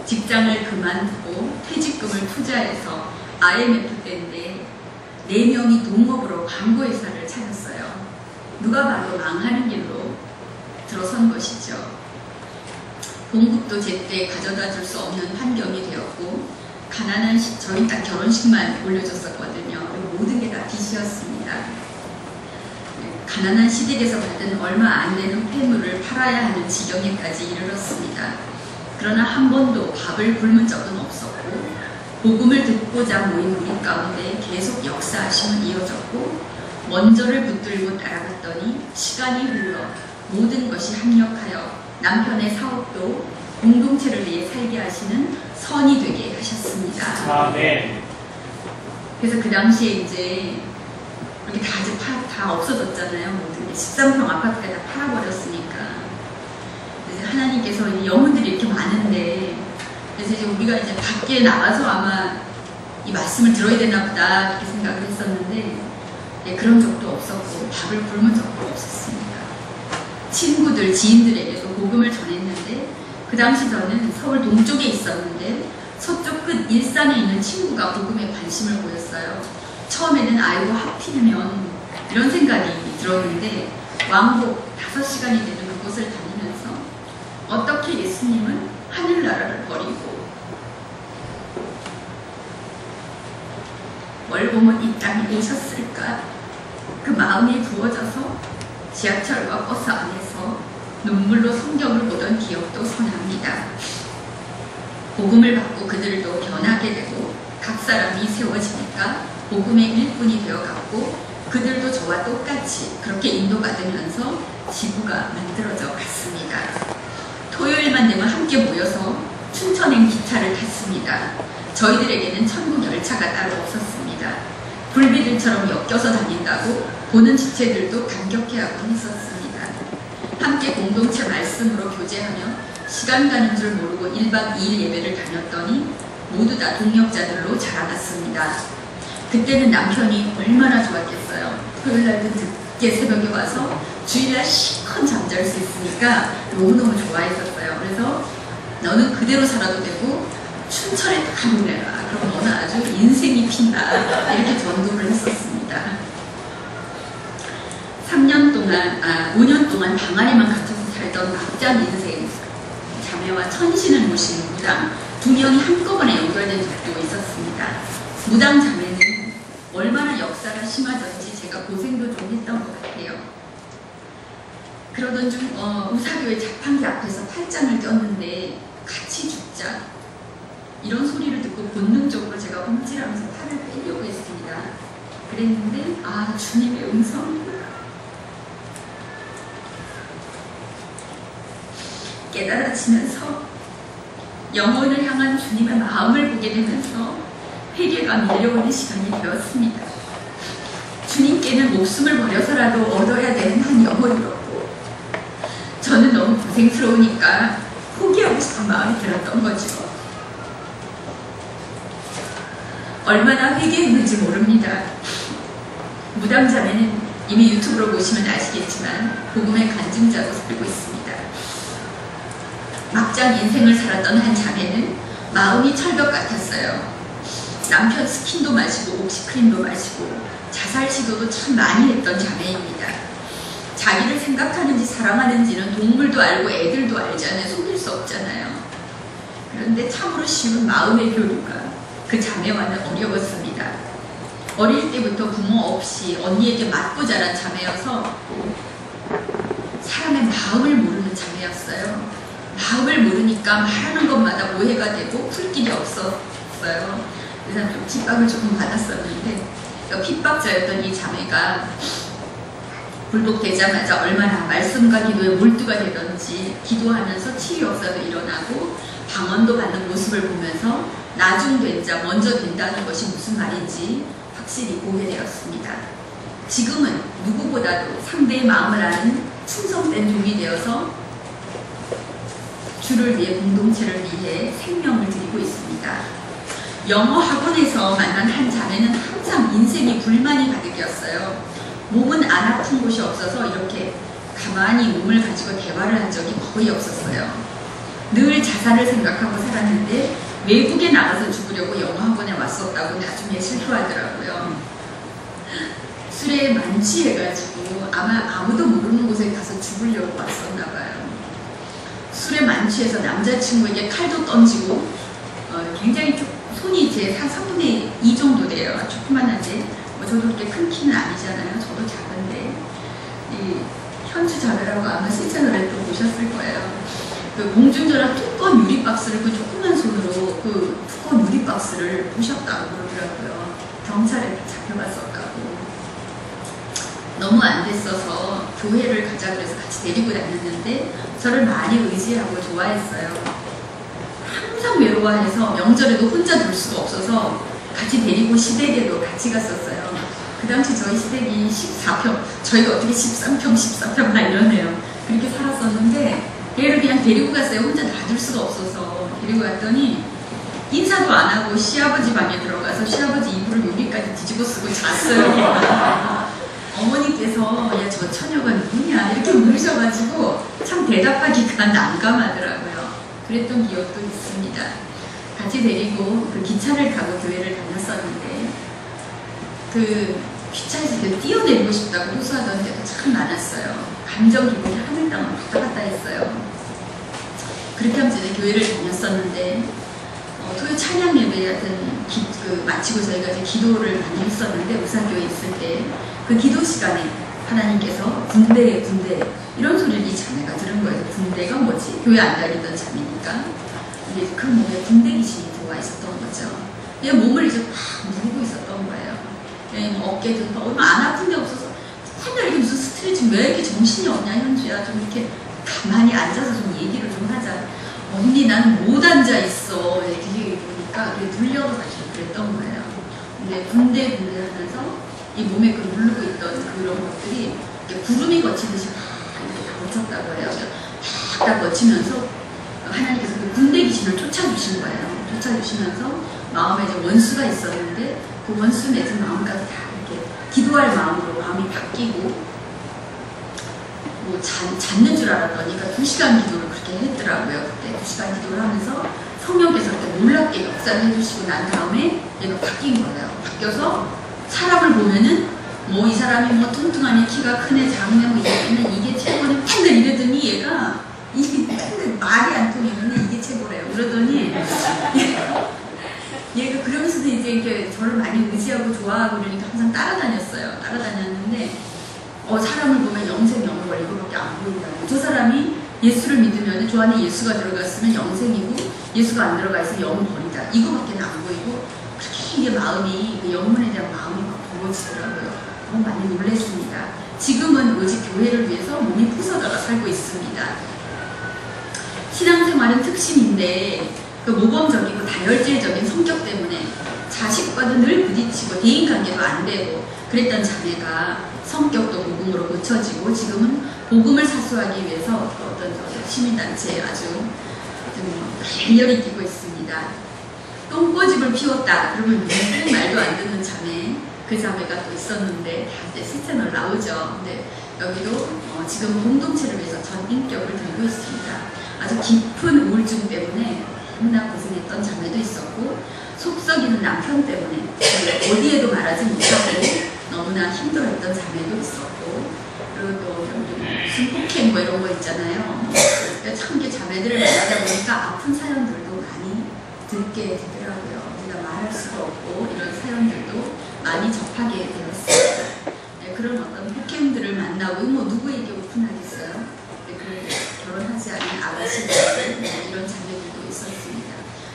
직장을 그만두고 퇴직금을 투자해서 IMF 때인데 4명이 동업으로 광고회사를 차렸어요. 누가 봐도 망하는 길로 들어선 것이죠. 봉급도 제때 가져다 줄 수 없는 환경이 되었고 가난한 저희 딱 결혼식만 올려줬었거든요. 그리고 모든 게 다 빚이었습니다. 가난한 시댁에서 받은 얼마 안 되는 폐물을 팔아야 하는 지경에까지 이르렀습니다. 그러나 한 번도 밥을 굶은 적은 없었고 복음을 듣고자 모인 우리 가운데 계속 역사하심은 이어졌고 먼저를 붙들고 따라갔더니 시간이 흘러 모든 것이 합력하여 남편의 사업도 공동체를 위해 살게 하시는 선이 되게 하셨습니다. 아멘. 그래서 그 당시에 이제 이렇게 다 없어졌잖아요. 모든 게 13평 아파트가 다 팔아버렸으니까. 그래서 하나님께서 영혼들이 이렇게 많은데, 그래서 이제 우리가 이제 밖에 나가서 아마 이 말씀을 들어야 되나 보다 이렇게 생각을 했었는데, 네, 그런 적도 없었고 밥을 굶은 적도 없었습니다. 친구들, 지인들에게도 복음을 전했는데 그 당시 저는 서울 동쪽에 있었는데 서쪽 끝 일산에 있는 친구가 복음에 관심을 보였어요. 처음에는 아이고 하필이면 이런 생각이 들었는데 왕복 5시간이 되는 그곳을 다니면서 어떻게 예수님은 하늘나라를 버리고 멀고먼 이 땅에 오셨을까? 그 마음이 부어져서 지하철과 버스 안에서 눈물로 성경을 보던 기억도 선합니다. 복음을 받고 그들도 변하게 되고 각 사람이 세워지니까 복음의 일꾼이 되어갔고 그들도 저와 똑같이 그렇게 인도받으면서 지구가 만들어져 갔습니다. 토요일만 되면 함께 모여서 춘천행 기차를 탔습니다. 저희들에게는 천국 열차가 따로 없었습니다. 불비들처럼 엮여서 다닌다고 보는 지체들도 감격해하곤 했었습니다. 함께 공동체 말씀으로 교제하며 시간 가는 줄 모르고 1박 2일 예배를 다녔더니 모두 다 동역자들로 자라났습니다. 그때는 남편이 얼마나 좋았겠어요. 토요일날도 늦게 새벽에 와서 주일날 실컷 잠잘 수 있으니까 너무너무 좋아했었어요. 그래서 너는 그대로 살아도 되고 춘천에 다 보내라. 그럼 너는 아주 인생이 핀다. 이렇게 전도를 했었습니다. 5년 동안 방 안에만 갇혀서 살던 막장 인생, 자매와 천신을 모신 무당 2명이 한꺼번에 연결된 적도 있었습니다. 무당 자매는 얼마나 역사가 심하던지 제가 고생도 좀 했던 것 같아요. 그러던 중 우사교회 자판기 앞에서 팔짱을 꼈는데 같이 죽자 이런 소리를 듣고 본능적으로 제가 움찔하면서 팔을 빼려고 했습니다. 그랬는데 주님의 음성 깨달아지면서 영혼을 향한 주님의 마음을 보게 되면서 회개가 밀려오는 시간이 되었습니다. 주님께는 목숨을 버려서라도 얻어야 되는 한 영혼이었고 저는 너무 고생스러우니까 포기하고 싶은 마음이 들었던 거죠. 얼마나 회개했는지 모릅니다. 무당자매는 이미 유튜브로 보시면 아시겠지만 복음의 간증자로 살고 있습니다. 막장 인생을 살았던 한 자매는 마음이 철벽 같았어요. 남편 스킨도 마시고 옥시크림도 마시고 자살 시도도 참 많이 했던 자매입니다. 자기를 생각하는지 사랑하는지는 동물도 알고 애들도 알잖아요. 속일 수 없잖아요. 그런데 참으로 쉬운 마음의 교류가 그 자매와는 어려웠습니다. 어릴 때부터 부모 없이 언니에게 맞고 자란 자매여서 사람의 마음을 모르는 자매였어요. 마음을 모르니까 말하는 것마다 오해가 되고 풀 길이 없었어요. 그래서 좀 핍박을 조금 받았었는데 핍박자였던 이 자매가 굴복되자마자 얼마나 말씀과 기도에 몰두가 되던지 기도하면서 치유역사도 일어나고 방언도 받는 모습을 보면서 나중된 자 먼저 된다는 것이 무슨 말인지 확실히 고해되었습니다. 지금은 누구보다도 상대의 마음을 아는 충성된 종이 되어서 주를 위해 공동체를 위해 생명을 드리고 있습니다. 영어 학원에서 만난 한 자매는 항상 인생이 불만이 가득이었어요. 몸은 안 아픈 곳이 없어서 이렇게 가만히 몸을 가지고 대화를 한 적이 거의 없었어요. 늘 자살을 생각하고 살았는데 외국에 나가서 죽으려고 영어 학원에 왔었다고 나중에 실토하더라고요. 술에 만취해가지고 아마 아무도 모르는 곳에 가서 죽으려고 왔었나 봐요. 술에 만취해서 남자친구에게 칼도 던지고 굉장히 손이 제 3분의 2 정도 돼요. 조그만한데 저도 그렇게 큰 키는 아니잖아요. 저도 작은데 이 현주 자매라고 아마 실천을 또 보셨을 거예요. 그 공중전화 두꺼운 유리박스를 그 조그만 손으로 그 두꺼운 유리박스를 부셨다고 그러더라고요. 경찰에 잡혀갔었다고. 너무 안 됐어서 교회를 가자 그래서 같이 데리고 다녔는데 저를 많이 의지하고 좋아했어요. 항상 외로워해서 명절에도 혼자 둘 수가 없어서 같이 데리고 시댁에도 같이 갔었어요. 그 당시 저희 시댁이 14평, 저희가 어떻게 13평, 14평 다 이러네요. 그렇게 살았었는데 얘를 그냥 데리고 갔어요. 혼자 놔둘 수가 없어서 데리고 갔더니 인사도 안 하고 시아버지 방에 들어가서 시아버지 이불을 여기까지 뒤집어 쓰고 잤어요. 어머니께서 야 저 처녀가 누구냐 이렇게 물으셔가지고 참 대답하기가 난감하더라고요. 그랬던 기억도 있습니다. 같이 데리고 그 기차를 타고 교회를 다녔었는데 그 기차에서 뛰어내리고 싶다고 호소하던 데가 참 많았어요. 감정 기복이 하늘 땅을 왔다 갔다 했어요. 그렇게 하면서 이제 교회를 다녔었는데 토요 찬양 예배 같은 마치고 저희가 이제 기도를 많이 했었는데 우산교에 있을 때 그 기도 시간에 하나님께서 군대 이런 소리를 이 자매가 들은 거예요. 군대가 뭐지? 교회 안 다니던 자매니까 이게 그 몸에 군대 귀신이 들어와 있었던 거죠. 얘 몸을 이제 막 누르고 있었던 거예요. 뭐 어깨도 얼마 안 아픈 데 없어서 맨날 이게 무슨 스트레칭 왜 이렇게 정신이 없냐 현주야 좀 이렇게 가만히 앉아서 좀 얘기를 좀 하자. 언니 나는 못 앉아 있어 이렇게 얘기해보니까 그게 눌려가지고 그랬던 거예요. 근데 군대 하면서 이 몸에 그 누르고 있던 그런 것들이 이렇게 구름이 거치듯이 이렇게 다 거쳤다고 해요. 다 거치면서 하나님께서 그 군대 귀신을 쫓아주신 거예요. 쫓아주시면서 마음에 이제 원수가 있었는데 그 원수 맺은 마음까지 다 이렇게 기도할 마음으로 마음이 바뀌고 뭐 잤는 줄 알았더니 그러니까 2시간 기도를 그렇게 했더라고요. 그때 2시간 기도를 하면서 성령께서 이렇게 놀랍게 역사를 해주시고 난 다음에 얘가 바뀐 거예요. 바뀌어서 사람을 보면은 뭐 이 사람이 뭐 뚱뚱하니 키가 크네 작네 뭐 이게 최고네 맨날 이러더니 얘가 이게 맨날 말이 안 통하면 이게 최고래요. 그러더니 얘가 그러면서도 이제 이렇게 저를 많이 의지하고 좋아하고 그러니까 항상 따라다녔어요. 따라다녔는데 사람을 보면 영생 영벌 이거밖에 안 보인다고. 저 사람이 예수를 믿으면 저 안에 예수가 들어갔으면 영생이고 예수가 안 들어가 있으면 영벌이다. 이거밖에 안 보이고 그렇게 이게 마음이 그 영혼에 대한 마음이 막 버거지더라고요. 너무 많이 놀랬습니다. 지금은 오직 교회를 위해서 몸이 부서져가 살고 있습니다. 신앙생활은 특심인데 그 모범적이고 다혈질적인 성격 때문에 자식과도 늘 부딪히고 대인관계도 안 되고 그랬던 자매가 성격도 복음으로 고쳐지고 지금은 복음을 사수하기 위해서 어떤 시민단체에 아주 좀 열렬히 뛰고 있습니다. 똥꼬집을 피웠다 그러면 무슨 말도 안 듣는 자매, 그 자매가 또 있었는데 다 이제 시채널 나오죠. 근데 여기도 지금 공동체를 위해서 전 인격을 들고 있습니다. 아주 깊은 우울증 때문에 너무나 고생했던 자매도 있었고 속 썩이는 남편 때문에 어디에도 말하지 못하고 너무나 힘들었던 자매도 있었고, 그리고 또 무슨 폭행 뭐 이런 거 있잖아요. 참 이게 자매들을 만나다 보니까 아픈 사연들도 많이 듣게 되더라고요. 우리가 말할 수가 없고 이런 사연들도 많이 접하게 되었습니다. 네, 그런 어떤 폭행들을 만나고 뭐 누구에게 오픈하겠어요? 네, 그 결혼하지 않은 아가씨들 이런 자매들도 있었습니다.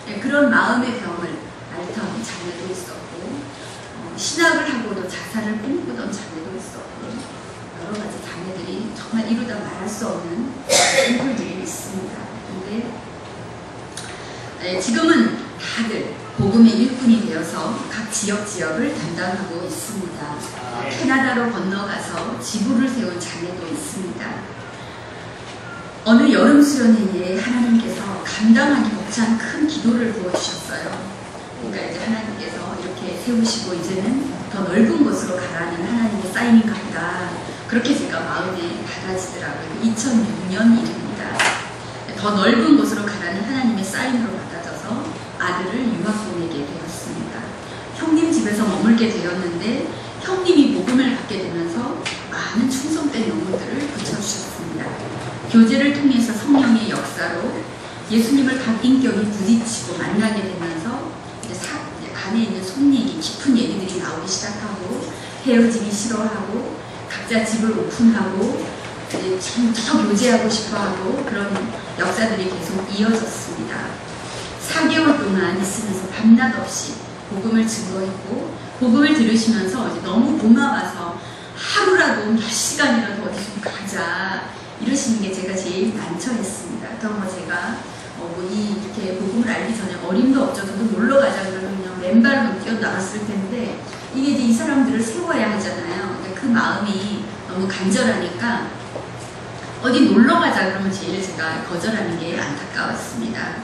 네, 그런 마음의 병을 앓던 자매도 있었고 신학을 하고도 자살을 꿈꾸던 자매도 있었고 여러 가지 자매들이 정말 이루다 말할 수 없는 인물들이 있습니다. 근데 지금은 다들 복음의 일꾼이 되어서 각 지역을 담당하고 있습니다. 캐나다로 건너가서 지부를 세운 자매도 있습니다. 어느 여름 수련회에 하나님께서 감당하기 벅찬 큰 기도를 부어주셨어요. 그러니까 이제 하나님께서 이렇게 세우시고 이제는 더 넓은 곳으로 가라는 하나님의 사인인가 보다. 그렇게 제가 마음에 받아지더라고요. 2006년 일입니다. 더 넓은 곳으로 가라는 하나님의 사인으로 받아져서 아들을 유학 보내게 되었습니다. 형님 집에서 머물게 되었는데 형님이 복음을 받게 되면서 많은 충성된 영혼들을 붙여주셨습니다. 교제를 통해서 성령의 역사로 예수님을 각 인격이 부딪히고 만나게 되면서 안에 있는 속 얘기, 깊은 얘기들이 나오기 시작하고 헤어지기 싫어하고 각자 집을 오픈하고 더 교제하고 싶어하고 그런 역사들이 계속 이어졌습니다. 4개월 동안 있으면서 밤낮 없이 복음을 증거했고 복음을 들으시면서 이제 너무 고마워서 하루라도 몇 시간이라도 어디 좀 가자 이러시는 게 제가 제일 난처했습니다. 그럼 제가 이렇게 복음을 알기 전에 어림도 없죠. 놀러 가자 그러면 그냥 맨발로 뛰어나갔을 텐데 이게 이제 이 사람들을 세워야 하잖아요. 그러니까 그 마음이 너무 간절하니까 어디 놀러 가자 그러면 제일 제가 거절하는 게 안타까웠습니다.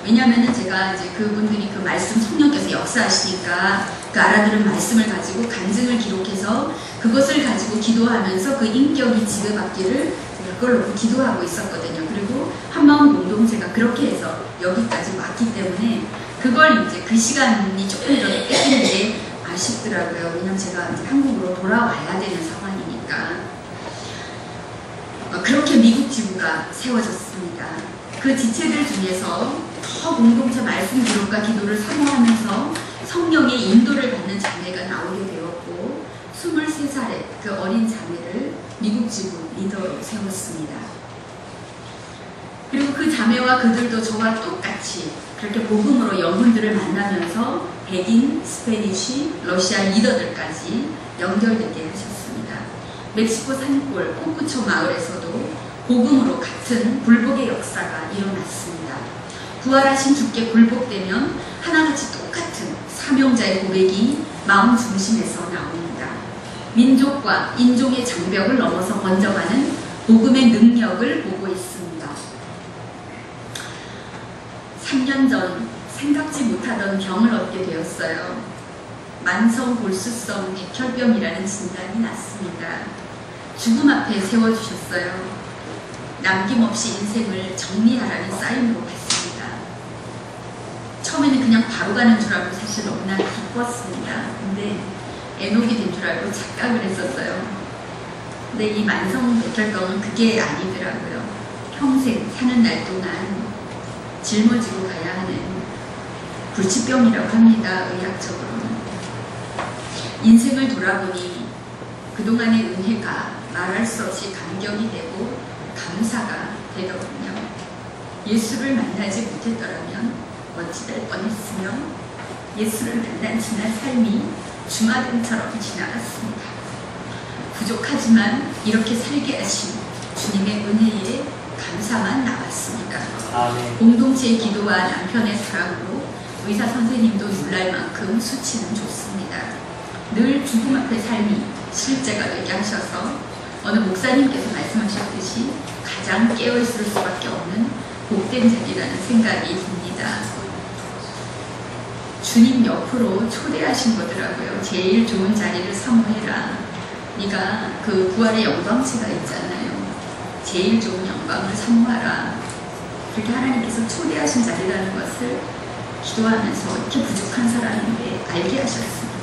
왜냐하면 제가 이제 그분들이 그 말씀 성령께서 역사하시니까 그 알아들은 말씀을 가지고 간증을 기록해서 그것을 가지고 기도하면서 그 인격이 지급받기를 그걸 놓고 기도하고 있었거든요. 그리고 한마음 공동체가 그렇게 해서 여기까지 왔기 때문에 그걸 이제 그 시간이 조금이라도 뺏기는 게 아쉽더라고요. 왜냐면 제가 이제 한국으로 돌아와야 되는 상황이니까. 그렇게 미국 지부가 세워졌습니다. 그 지체들 중에서 더 공동체 말씀 기록과 기도를 사모하면서 성령의 인도를 받는 자매가 나오게 되었고 23살의 그 어린 자매를 미국 지부 리더로 세웠습니다. 그리고 그 자매와 그들도 저와 똑같이 그렇게 복음으로 영혼들을 만나면서 백인, 스페니쉬, 러시아 리더들까지 연결되게 하셨습니다. 멕시코 산골 콩쿠초 마을에서도 복음으로 같은 굴복의 역사가 일어났습니다. 부활하신 주께 굴복되면 하나같이 똑같은 사명자의 고백이 마음 중심에서 나옵니다. 민족과 인종의 장벽을 넘어서 번져가는 복음의 능력을 보고 있습니다. 3년 전 생각지 못하던 병을 얻게 되었어요. 만성 골수성 백혈병이라는 진단이 났습니다. 죽음 앞에 세워주셨어요. 남김없이 인생을 정리하라는 사인으로 받습니다. 처음에는 그냥 바로 가는 줄 알고 사실 너무나 기뻤습니다. 근데 애녹이 된 줄 알고 착각을 했었어요. 근데 이 만성 백혈병은 그게 아니더라고요. 평생 사는 날 동안 짊어지고 가야 하는 불치병이라고 합니다. 의학적으로는. 인생을 돌아보니 그동안의 은혜가 말할 수 없이 감격이 되고 감사가 되더군요. 예수를 만나지 못했더라면 어찌될 뻔했으며 예수를 만난 지난 삶이 주마등처럼 지나갔습니다. 부족하지만 이렇게 살게 하신 주님의 은혜에 감사만 나왔습니다. 아멘. 공동체의 기도와 남편의 사랑으로 의사 선생님도 놀랄 만큼 수치는 좋습니다. 늘 죽음 앞의 삶이 실제가 되게 하셔서 어느 목사님께서 말씀하셨듯이 가장 깨어있을 수밖에 없는 복된 자리라는 생각이 듭니다. 주님 옆으로 초대하신 거더라고요. 제일 좋은 자리를 사모해라. 네가 그 부활의 영광체가 있잖아요. 제일 좋은 영광을 사모하라. 그렇게 하나님께서 초대하신 자리라는 것을 기도하면서 이렇게 부족한 사람인데 알게 하셨습니다.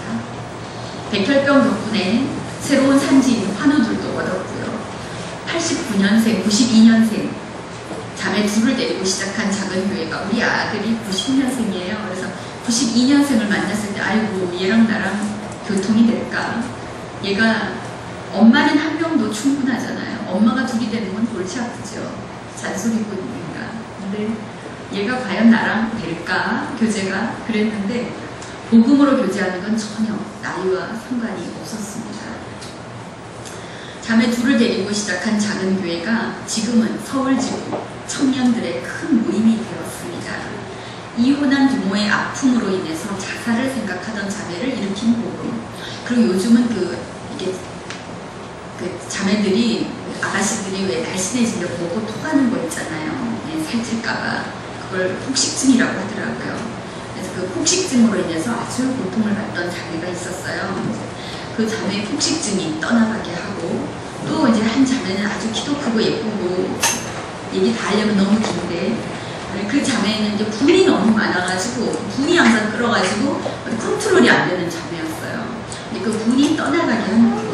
백혈병 덕분에 새로운 산지인 환우들도 얻었고요. 89년생, 92년생 자매 둘을 데리고 시작한 작은 교회가 우리 아들이 90년생이에요. 그래서 92년생을 만났을 때 아이고 얘랑 나랑 교통이 될까? 얘가 엄마는 한 명도 충분하잖아요. 엄마가 둘이 되는 건 골치 아프죠. 잔소리꾼이니까. 근데 얘가 과연 나랑 될까? 교제가 그랬는데 복음으로 교제하는 건 전혀 나이와 상관이 없었습니다. 자매 둘을 데리고 시작한 작은 교회가 지금은 서울지구 청년들의 큰 모임이 되었습니다. 이혼한 부모의 아픔으로 인해서 자살을 생각하던 자매를 일으킨 복음. 그리고 요즘은 이게 자매들이 아가씨들이 왜 날씬해지려 보고 토하는 거 있잖아요. 네, 살찔까봐 그걸 폭식증이라고 하더라고요. 그래서 그 폭식증으로 인해서 아주 고통을 받던 자매가 있었어요. 그 자매의 폭식증이 떠나가게 하고 또 이제 한 자매는 아주 키도 크고 예쁘고 얘기 다 하려면 너무 긴데 그 자매는 이제 분이 너무 많아가지고 분이 항상 끌어가지고 컨트롤이 안 되는 자매였어요. 근데 그 분이 떠나가게 하는 거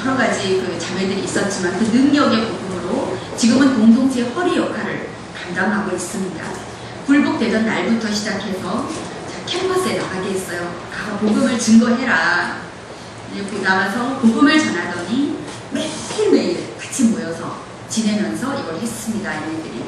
여러 가지 그 자매들이 있었지만 그 능력의 부분으로 지금은 공동체 허리 역할을 감당하고 있습니다. 굴복되던 날부터 시작해서 캠퍼스에 나가게 했어요. 가서 복음을 증거해라. 나가서 복음을 전하더니 매일매일 같이 모여서 지내면서 이걸 했습니다. 얘네들이.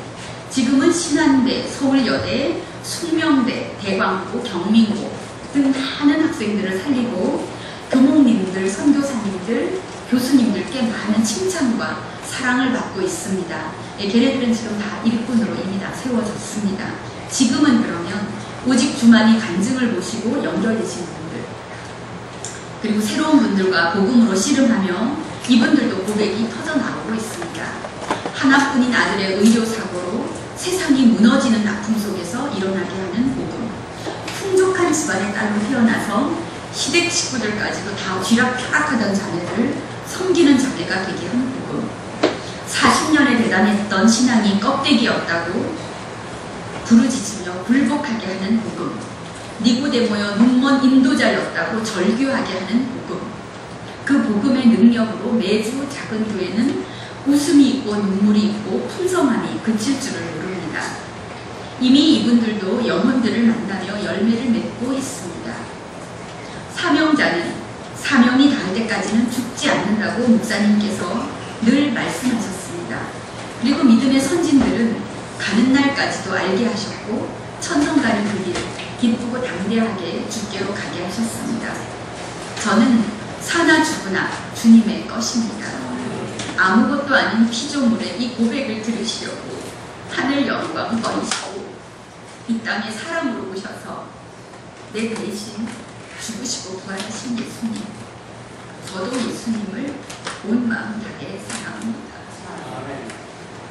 지금은 신한대, 서울여대, 숙명대, 대광고, 경민고 등 많은 학생들을 살리고 교목님들, 선교사님들, 교수님들께 많은 칭찬과 사랑을 받고 있습니다. 걔네들은 지금 다 일꾼으로 이미 다 세워졌습니다. 지금은 그러면 오직 주만이 간증을 보시고 연결되신 분들 그리고 새로운 분들과 복음으로 씨름하며 이분들도 고백이 터져나오고 있습니다. 하나뿐인 아들의 의료사고로 세상이 무너지는 아픔 속에서 일어나게 하는 복음. 풍족한 집안의 딸로 태어나서 시댁 식구들까지도 다 쥐락펴락하던 자매를 섬기는 자매가 되게 한 복음. 40년에 대단했던 신앙이 껍데기였다고 부르짖으며 굴복하게 하는 복음. 니고데모여 눈먼 인도자였다고 절규하게 하는 복음. 그 복음의 능력으로 매주 작은 교회는 웃음이 있고 눈물이 있고 풍성함이 그칠 줄을 모릅니다. 이미 이분들도 영혼들을 만나며 열매를 맺고 있습니다. 사명자는 사명이 닿을 때까지는 죽지 않는다고 목사님께서 늘 말씀하셨습니다. 그리고 믿음의 선진들은 가는 날까지도 알게 하셨고 천성 가는 그 길 기쁘고 담대하게 주께로 가게 하셨습니다. 저는 사나 죽으나 주님의 것입니다. 아무것도 아닌 피조물의 이 고백을 들으시려고 하늘 영광 버리시고 이 땅에 사람으로 오셔서 내 대신 죽으시고 부활하신 예수님. 저도 예수님을 온 마음 다해 사랑합니다.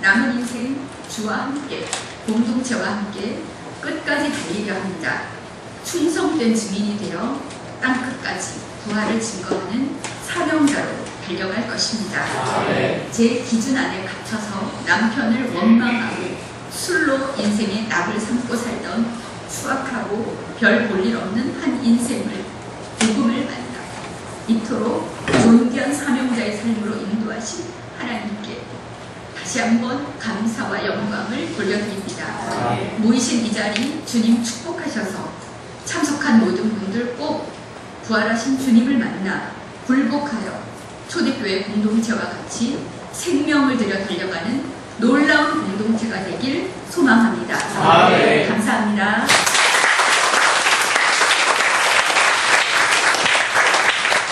남은 인생 주와 함께 공동체와 함께 끝까지 달리려 합니다. 충성된 증인이 되어 땅끝까지 부활을 증거하는 사명자로 달려갈 것입니다. 제 기준 안에 갇혀서 남편을 원망하고 술로 인생의 낙을 삼고 살던 수악하고 별 볼 일 없는 한 인생을 복음을 만나 이토록 존귀한 사명자의 삶으로 인도하신 하나님께 다시 한번 감사와 영광을 돌려드립니다. 모이신 이 자리 주님 축복하셔서 참석한 모든 분들 꼭 부활하신 주님을 만나 굴복하여 초대교회 공동체와 같이 생명을 들여 달려가는 놀라운 공동체가 되길 소망합니다. 감사합니다.